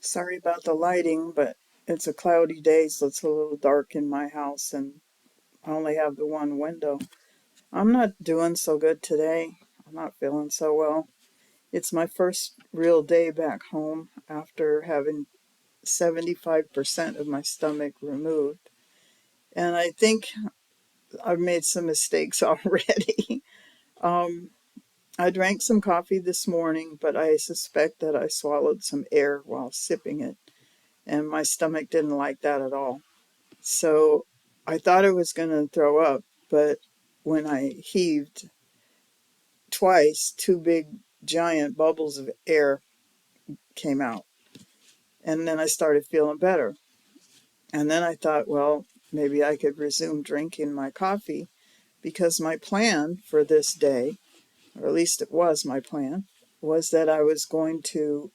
Sorry about the lighting, but it's a cloudy day, so it's a little dark in my house, and I only have the one window. I'm not doing so good today. I'm not feeling so well. It's my first real day back home after having 75% of my stomach removed. And I think I've made some mistakes already. um, I drank some coffee this morning, but I suspect that I swallowed some air while sipping it, and my stomach didn't like that at all. So I thought I was going to throw up, but when I heaved twice, two big giant bubbles of air came out. And then I started feeling better. And then I thought, well, maybe I could resume drinking my coffee because my plan for this day, or at least it was my plan, was that I was going to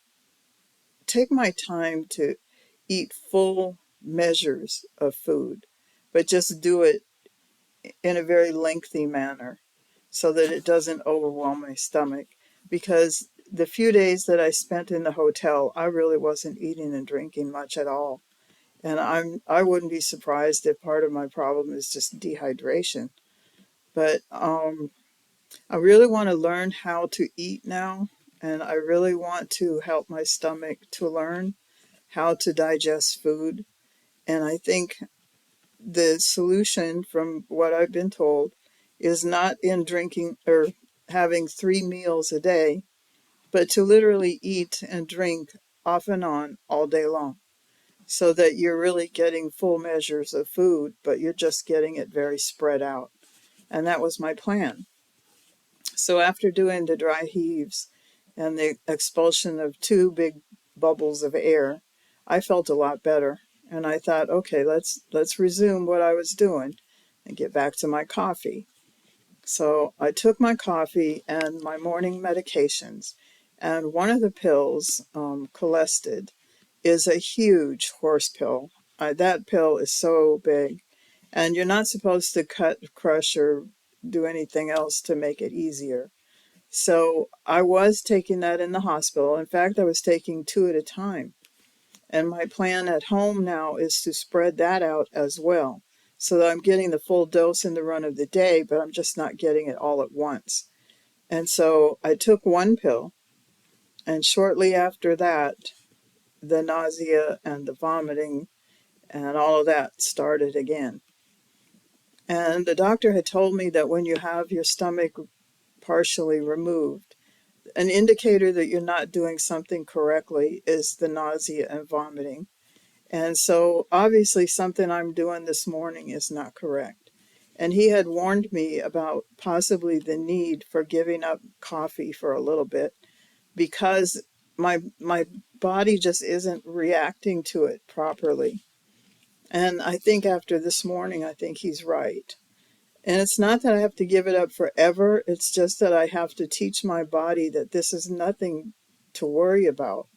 take my time to eat full measures of food, but just do it in a very lengthy manner so that it doesn't overwhelm my stomach. Because the few days that I spent in the hotel, I really wasn't eating and drinking much at all. And I wouldn't be surprised if part of my problem is just dehydration. But I really want to learn how to eat now, and I really want to help my stomach to learn how to digest food. And I think the solution, from what I've been told, is not in drinking or having 3 meals a day, but to literally eat and drink off and on all day long, so that you're really getting full measures of food, but you're just getting it very spread out. And that was my plan. So after doing the dry heaves and the expulsion of two big bubbles of air, I felt a lot better. And I thought, okay, let's resume what I was doing and get back to my coffee. So I took my coffee and my morning medications, and one of the pills, Cholested, is a huge horse pill. That pill is so big, and you're not supposed to cut, crush, or do anything else to make it easier. So I was taking that in the hospital. In fact, I was taking two at a time. And my plan at home now is to spread that out as well, so that I'm getting the full dose in the run of the day, but I'm just not getting it all at once. And so I took one pill, and shortly after that, the nausea and the vomiting and all of that started again. And the doctor had told me that when you have your stomach partially removed, an indicator that you're not doing something correctly is the nausea and vomiting. And so obviously something I'm doing this morning is not correct. And he had warned me about possibly the need for giving up coffee for a little bit because my body just isn't reacting to it properly. And I think after this morning, I think he's right. And it's not that I have to give it up forever. It's just that I have to teach my body that this is nothing to worry about.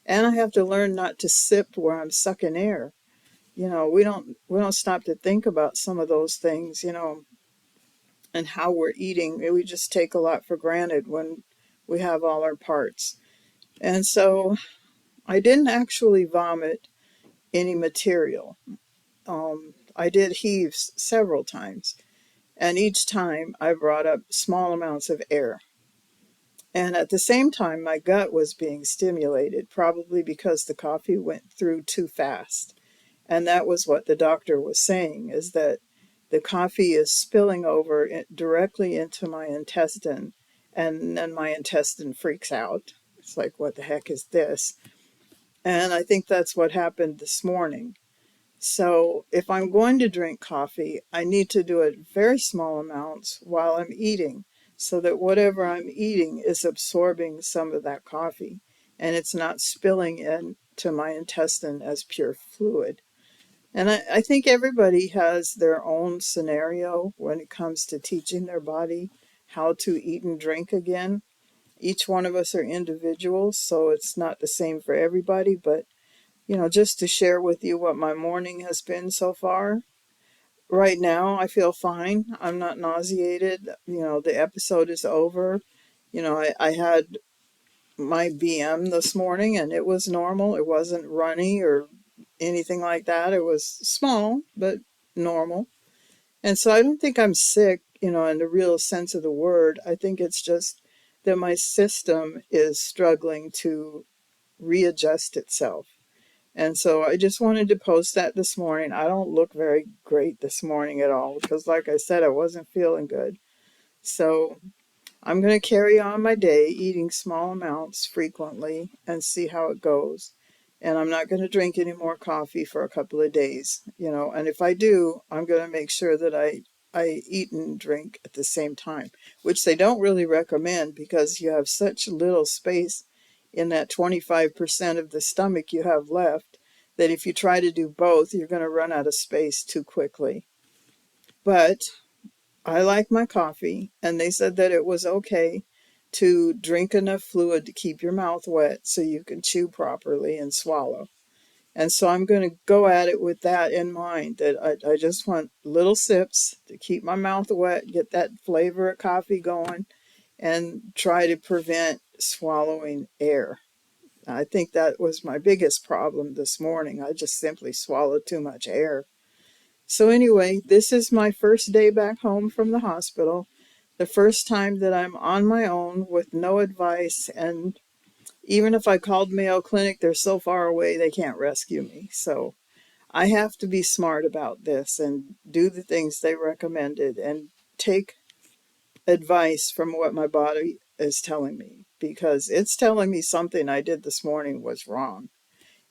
And I have to learn not to sip where I'm sucking air. We don't stop to think about some of those things, and how we're eating. We just take a lot for granted when we have all our parts. And so I didn't actually vomit any material. I did heaves several times, and each time I brought up small amounts of air. And at the same time, my gut was being stimulated, probably because the coffee went through too fast. And that was what the doctor was saying, is that the coffee is spilling over directly into my intestine, and then my intestine freaks out. It's like, what the heck is this? And I think that's what happened this morning. So if I'm going to drink coffee, I need to do it very small amounts while I'm eating, so that whatever I'm eating is absorbing some of that coffee and it's not spilling into my intestine as pure fluid. And I think everybody has their own scenario when it comes to teaching their body how to eat and drink again. Each one of us are individuals, so it's not the same for everybody, but just to share with you what my morning has been so far. Right now, I feel fine. I'm not nauseated. The episode is over. I had my BM this morning and it was normal. It wasn't runny or anything like that. It was small, but normal. And so I don't think I'm sick, in the real sense of the word. I think it's just that my system is struggling to readjust itself. And so I just wanted to post that this morning. I don't look very great this morning at all because, like I said, I wasn't feeling good. So I'm going to carry on my day eating small amounts frequently and see how it goes. And I'm not going to drink any more coffee for a couple of days, and if I do, I'm going to make sure that I eat and drink at the same time, which they don't really recommend because you have such little space in that 25% of the stomach you have left that if you try to do both, you're going to run out of space too quickly. But I like my coffee, and they said that it was okay to drink enough fluid to keep your mouth wet so you can chew properly and swallow. And so I'm going to go at it with that in mind, that I just want little sips to keep my mouth wet, get that flavor of coffee going, and try to prevent swallowing air. I think that was my biggest problem this morning. I just simply swallowed too much air. So anyway, this is my first day back home from the hospital. The first time that I'm on my own with no advice, and even if I called Mayo Clinic, they're so far away they can't rescue me. So I have to be smart about this and do the things they recommended and take advice from what my body is telling me, because it's telling me something I did this morning was wrong.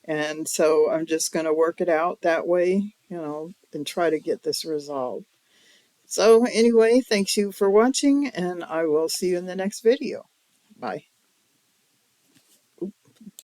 And so I'm just going to work it out that way, and try to get this resolved. So anyway, thanks you for watching, and I will see you in the next video. Bye.